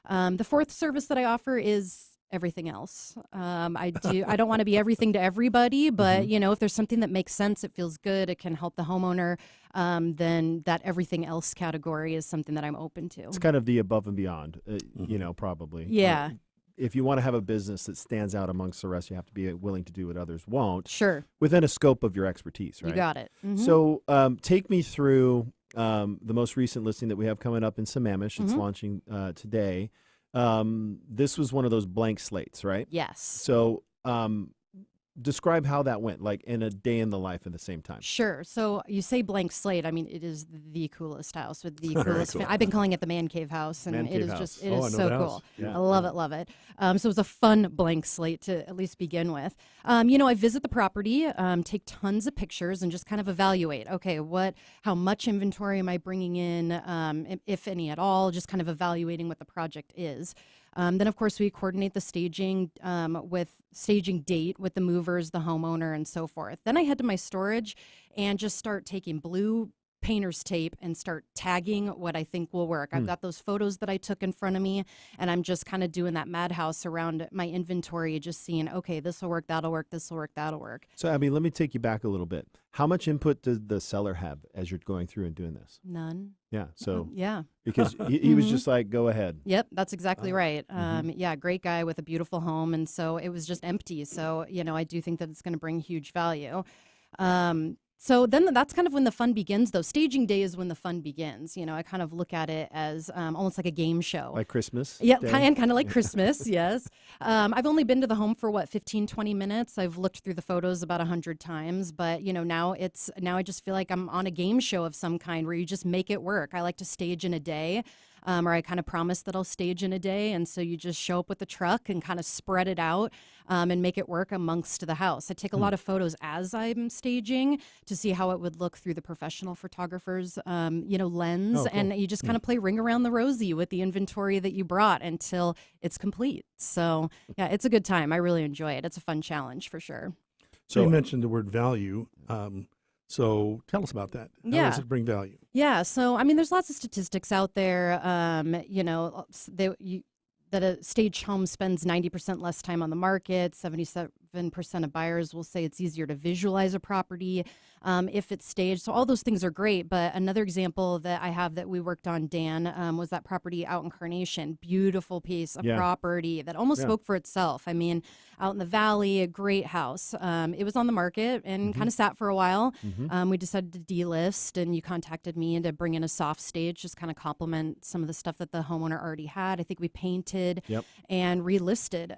The fourth service that I offer is everything else. I don't want to be everything to everybody, but if there's something that makes sense, it feels good, it can help the homeowner, then that everything else category is something that I'm open to. It's kind of the above and beyond, probably. Yeah. If you want to have a business that stands out amongst the rest, you have to be willing to do what others won't. Sure. Within a scope of your expertise, right? You got it. Mm-hmm. So take me through the most recent listing that we have coming up in Sammamish. It's launching today. This was one of those blank slates, right? Yes. So describe how that went, like in a day in the life at the same time. Sure. So you say blank slate. I mean, it is the coolest house with the coolest. Cool. I've been calling it the man cave house, and it is just it I is know so the cool. house. Yeah. I love it. So it was a fun blank slate to at least begin with. I visit the property, take tons of pictures, and just kind of evaluate. Okay, how much inventory am I bringing in, if any at all? Just kind of evaluating what the project is. Then, of course, we coordinate the staging with staging date with the movers, the homeowner, and so forth. Then I head to my storage and just start taking blue painter's tape and start tagging what I think will work. I've got those photos that I took in front of me, and I'm just kind of doing that madhouse around my inventory, just seeing, okay, this will work, that'll work, this will work, that'll work. So, Abby, let me take you back a little bit. How much input does the seller have as you're going through and doing this? None. Yeah. So, Yeah. because he was just like, go ahead. Yep, that's exactly right. Yeah, great guy with a beautiful home, and so it was just empty. So, I do think that it's going to bring huge value. So then that's kind of when the fun begins, though. Staging day is when the fun begins. I kind of look at it as almost like a game show. Like Christmas? Yeah, kind of like Christmas, yes. I've only been to the home for 15, 20 minutes. I've looked through the photos about 100 times, but now I just feel like I'm on a game show of some kind where you just make it work. I like to stage in a day. Or I kind of promise that I'll stage in a day. And so you just show up with the truck and kind of spread it out and make it work amongst the house. I take a lot of photos as I'm staging to see how it would look through the professional photographer's, lens. Oh, cool. And you just kind of play ring around the rosy with the inventory that you brought until it's complete. So, yeah, it's a good time. I really enjoy it. It's a fun challenge for sure. So you mentioned the word value. So tell us about that. How does it bring value? Yeah. So, I mean, there's lots of statistics out there, that a staged home spends 90% less time on the market. 77% of buyers will say it's easier to visualize a property if it's staged. So all those things are great. But another example that I have that we worked on, Dan, was that property out in Carnation. Beautiful piece of property that almost spoke for itself. I mean, out in the valley, a great house. It was on the market and kind of sat for a while. We decided to delist, and you contacted me to bring in a soft stage, just kind of complement some of the stuff that the homeowner already had. I think we painted and relisted.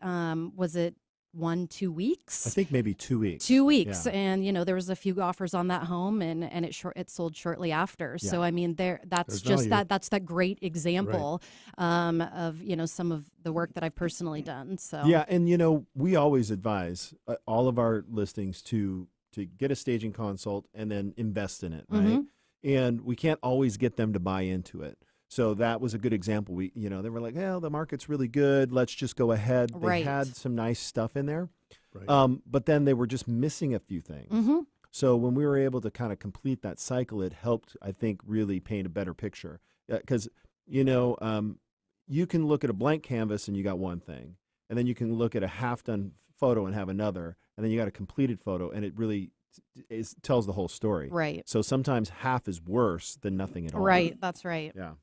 Was it 1-2 weeks? I think maybe 2 weeks. 2 weeks, Yeah. And there was a few offers on that home, and it sold shortly after. Yeah. So I mean, that's just value. that's that great example of some of the work that I've personally done. So Yeah, and we always advise all of our listings to get a staging consult and then invest in it, right? And we can't always get them to buy into it. So that was a good example. They were like, "Well, the market's really good. Let's just go ahead." They Right. had some nice stuff in there, Right. but then they were just missing a few things. So when we were able to kind of complete that cycle, it helped, I think, really paint a better picture. Because you can look at a blank canvas and you got one thing, and then you can look at a half-done photo and have another, and then you got a completed photo, and it really tells the whole story. Right. So sometimes half is worse than nothing at all. Right. That's right. Yeah.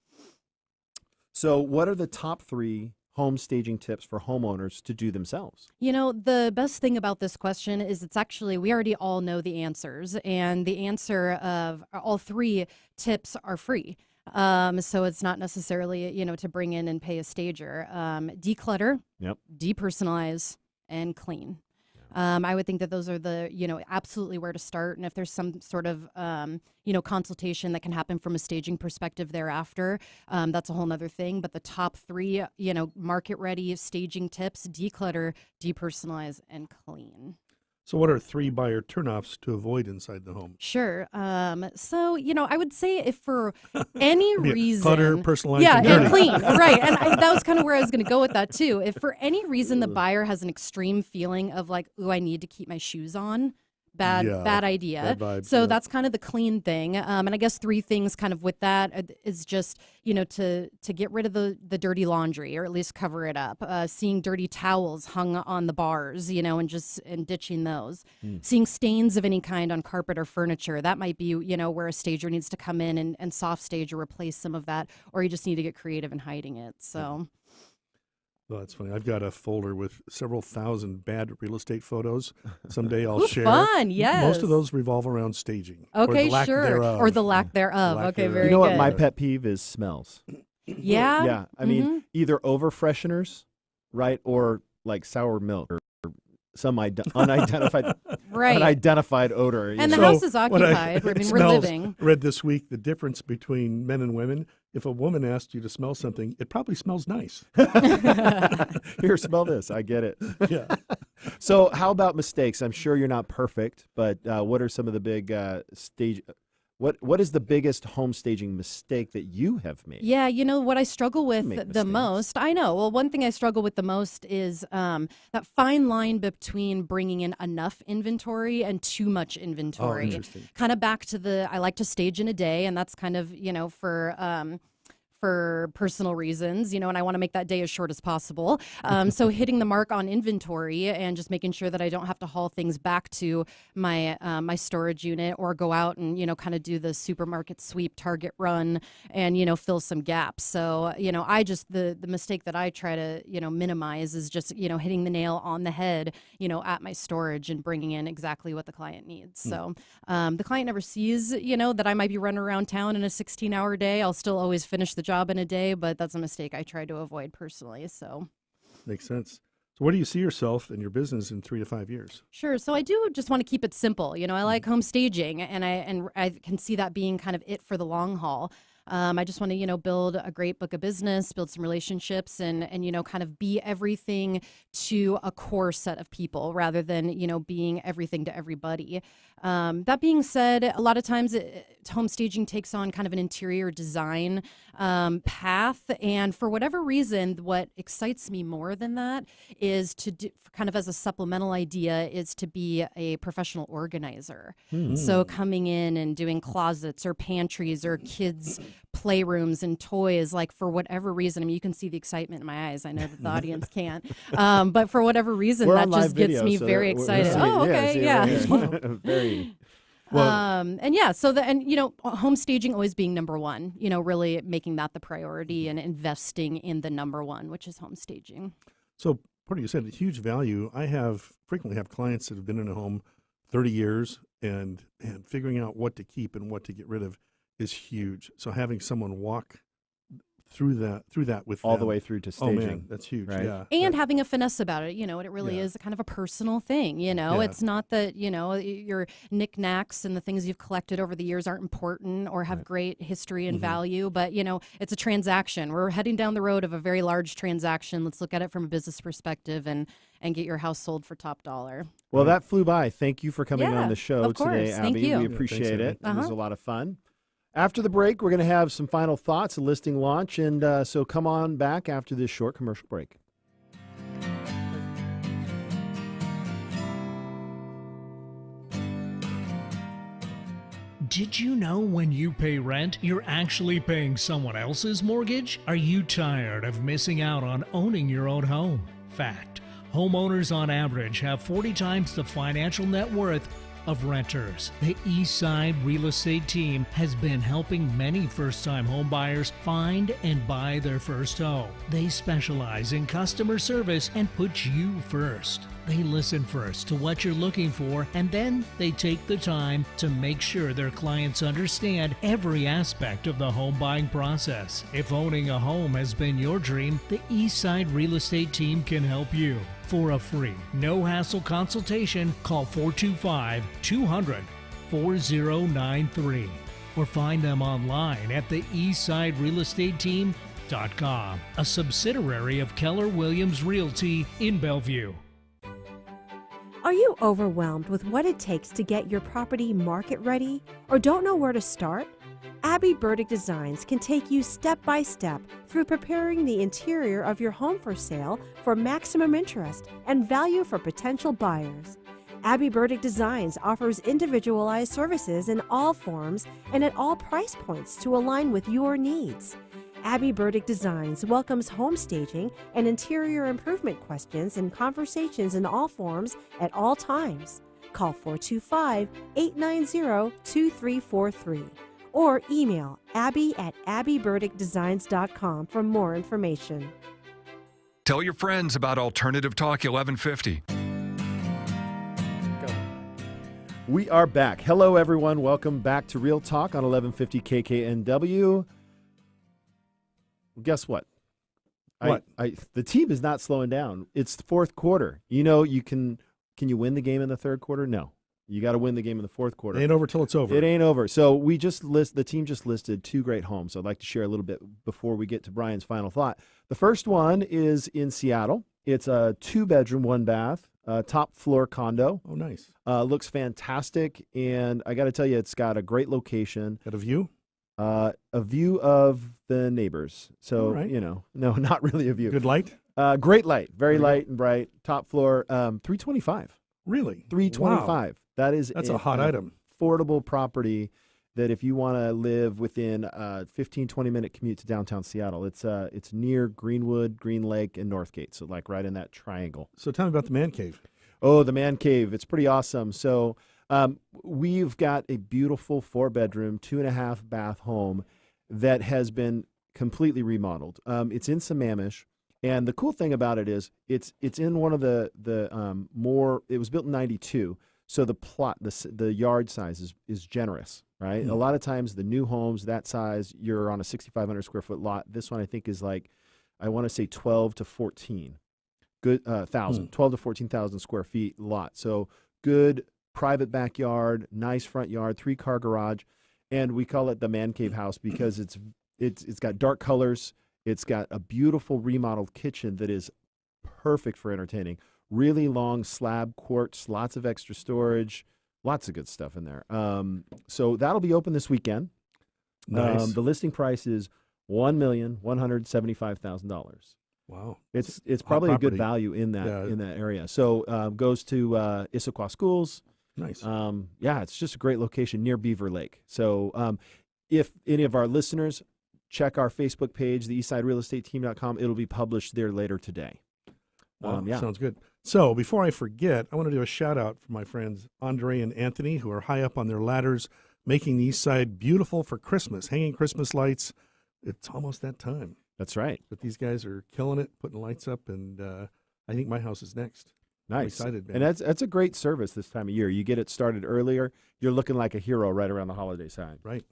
So what are the top 3 home staging tips for homeowners to do themselves? You know, the best thing about this question is it's actually, we already all know the answers, and the answer of all three tips are free. So it's not necessarily, to bring in and pay a stager. Declutter, Yep. depersonalize, and clean. I would think that those are the, absolutely where to start. And if there's some sort of, consultation that can happen from a staging perspective thereafter, that's a whole nother thing. But the top three, market ready staging tips: declutter, depersonalize, and clean. So what are 3 buyer turnoffs to avoid inside the home? Sure. So, I would say if for any reason... Clutter, personalized, yeah, and dirty. and clean. Right. And that was kind of where I was going to go with that, too. If for any reason the buyer has an extreme feeling of like, ooh, I need to keep my shoes on, bad idea. Bad vibes, so yeah. that's kind of the clean thing. And I guess 3 things kind of with that is just, to get rid of the dirty laundry, or at least cover it up. Seeing dirty towels hung on the bars, and ditching those. Seeing stains of any kind on carpet or furniture, that might be, where a stager needs to come in and soft stage or replace some of that, or you just need to get creative in hiding it. So. Well, that's funny. I've got a folder with several thousand bad real estate photos. Someday I'll Ooh, share. fun, yes. Most of those revolve around staging. Okay, or the lack sure. thereof. Or the lack thereof. Lack Okay, thereof. very You know good. what my pet peeve is? Smells. Yeah? Yeah. I mean, either over fresheners, right, or like sour milk or some unidentified Right. unidentified odor. And the So house is what occupied. I mean, we're living. Read this week the difference between men and women. If a woman asked you to smell something, it probably smells nice. Here, smell this. I get it. Yeah. So how about mistakes? I'm sure you're not perfect, but what are some of the big What is the biggest home staging mistake that you have made? Yeah, what I struggle with make the mistakes. most, I know. Well, one thing I struggle with the most is that fine line between bringing in enough inventory and too much inventory. interesting. Kind of back to I like to stage in a day, and that's kind of, for personal reasons, and I want to make that day as short as possible. So hitting the mark on inventory and just making sure that I don't have to haul things back to my my storage unit, or go out and, kind of do the supermarket sweep, Target run, and, fill some gaps. So, I just, the mistake that I try to, minimize is just, hitting the nail on the head, at my storage and bringing in exactly what the client needs. So the client never sees, that I might be running around town in a 16-hour day. I'll still always finish the job in a day, but that's a mistake I try to avoid personally. So Makes sense. So where do you see yourself and your business in 3 to 5 years? sure. So I do just want to keep it simple. I like home staging, and I can see that being kind of it for the long haul. I just want to, build a great book of business, build some relationships, and kind of be everything to a core set of people rather than, being everything to everybody. That being said, a lot of times home staging takes on kind of an interior design path. And for whatever reason, what excites me more than that is to do, kind of as a supplemental idea, is to be a professional organizer. So coming in and doing closets or pantries or kids' playrooms and toys, like for whatever reason. I mean, you can see the excitement in my eyes. I know that the audience can't. But for whatever reason, We're that on just live gets video, me so very we're excited. seeing- Oh, okay, see, yeah. right here. Very. And yeah, so home staging always being number one, really making that the priority and investing in the number one, which is home staging. So, Porter, you said a huge value. I frequently have clients that have been in a home 30 years, and figuring out what to keep and what to get rid of is huge. So having someone walk through that with All the them. way through to Oh staging. man, that's huge. right? Yeah. And having a finesse about it, it really Yeah. is kind of a personal thing, Yeah. It's not that, your knickknacks and the things you've collected over the years aren't important or have great history and value, but, it's a transaction. We're heading down the road of a very large transaction. Let's look at it from a business perspective and get your house sold for top dollar. Well, that flew by. Thank you for coming Yeah, on the show of course. today, Thank Abby. you. We Yeah, appreciate thanks, it. Abby. It was a lot of fun. After the break, we're going to have some final thoughts, a listing launch, and so come on back after this short commercial break. Did you know when you pay rent, you're actually paying someone else's mortgage? Are you tired of missing out on owning your own home? Fact. Homeowners on average have 40 times the financial net worth of renters. The Eastside Real Estate Team has been helping many first-time homebuyers find and buy their first home. They specialize in customer service and put you first. They listen first to what you're looking for, and then they take the time to make sure their clients understand every aspect of the home buying process. If owning a home has been your dream, the Eastside Real Estate Team can help you. For a free, no-hassle consultation, call 425-200-4093 or find them online at the eastsiderealestateteam.com, a subsidiary of Keller Williams Realty in Bellevue. Are you overwhelmed with what it takes to get your property market ready or don't know where to start? Abby Burdick Designs can take you step by step through preparing the interior of your home for sale for maximum interest and value for potential buyers. Abby Burdick Designs offers individualized services in all forms and at all price points to align with your needs. Abby Burdick Designs welcomes home staging and interior improvement questions and conversations in all forms at all times. Call 425-890-2343 or email abby@abbyburdickdesigns.com for more information. Tell your friends about Alternative Talk 1150. We are back. Hello, everyone. Welcome back to Real Talk on 1150 KKNW. Guess what? What? The team is not slowing down. It's the fourth quarter. You know, can you win the game in the third quarter? No. You got to win the game in the fourth quarter. It ain't over till it's over. It ain't over. So the team just listed two great homes. I'd like to share a little bit before we get to Brian's final thought. The first one is in Seattle. It's a 2-bedroom, 1-bath, top floor condo. Oh, nice. Looks fantastic. And I got to tell you, it's got a great location. Got a view? A view of the neighbors. So, right. no, not really a view. Good light? Great light. Very light and bright. Top floor, $325. Really? $325. Wow. That's a hot item. Affordable property that if you want to live within a 15, 20-minute commute to downtown Seattle, it's near Greenwood, Green Lake, and Northgate. So like right in that triangle. So tell me about the man cave. Oh, the man cave. It's pretty awesome. So we've got a beautiful 4-bedroom, 2.5-bath home that has been completely remodeled. It's in Sammamish, and the cool thing about it is it's in one of the more. It was built in '92, so the plot, the yard size is generous, right? Mm. A lot of times the new homes that size, you're on a 6,500 square foot lot. This one I think is like, I want to say 12 to 14, good 12 to 14,000 square feet lot. So good private backyard, nice front yard, 3-car garage, and we call it the man cave house because it's got dark colors. It's got a beautiful remodeled kitchen that is perfect for entertaining. Really long slab quartz, lots of extra storage, lots of good stuff in there. So that'll be open this weekend. Nice. The listing price is $1,175,000. Wow. It's probably a good property. value in that area. So goes to Issaquah Schools. Nice. Yeah, it's just a great location near Beaver Lake. So if any of our listeners check our Facebook page, the eastsiderealestateteam.com, it'll be published there later today. Wow, Yeah. sounds good. So before I forget, I want to do a shout out for my friends Andre and Anthony, who are high up on their ladders, making the East Side beautiful for Christmas, hanging Christmas lights. It's almost that time. That's right. But these guys are killing it, putting lights up, and I think my house is next. I'm Nice. excited, man. And that's a great service this time of year. You get it started earlier. You're looking like a hero right around the holiday time. Right.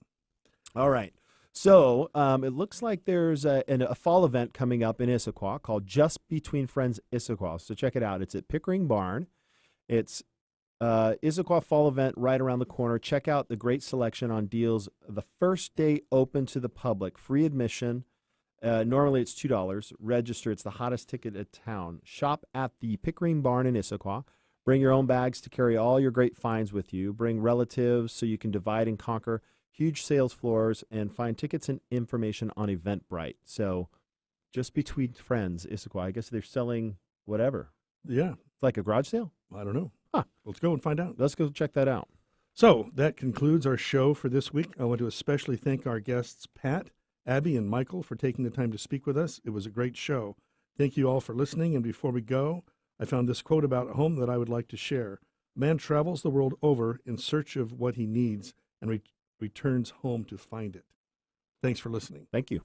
All right. So it looks like there's a fall event coming up in Issaquah called Just Between Friends Issaquah. So check it out. It's at Pickering Barn. It's Issaquah fall event right around the corner. Check out the great selection on deals. The first day open to the public, free admission. Normally it's $2. Register. It's the hottest ticket in town. Shop at the Pickering Barn in Issaquah. Bring your own bags to carry all your great finds with you. Bring relatives so you can divide and conquer. Huge sales floors, and find tickets and information on Eventbrite. So Just Between Friends, Issaquah. I guess they're selling whatever. Yeah. It's like a garage sale? I don't know. Huh. Let's go and find out. Let's go check that out. So that concludes our show for this week. I want to especially thank our guests, Pat, Abby, and Michael, for taking the time to speak with us. It was a great show. Thank you all for listening. And before we go, I found this quote about a home that I would like to share. Man travels the world over in search of what he needs and returns home to find it. Thanks for listening. Thank you.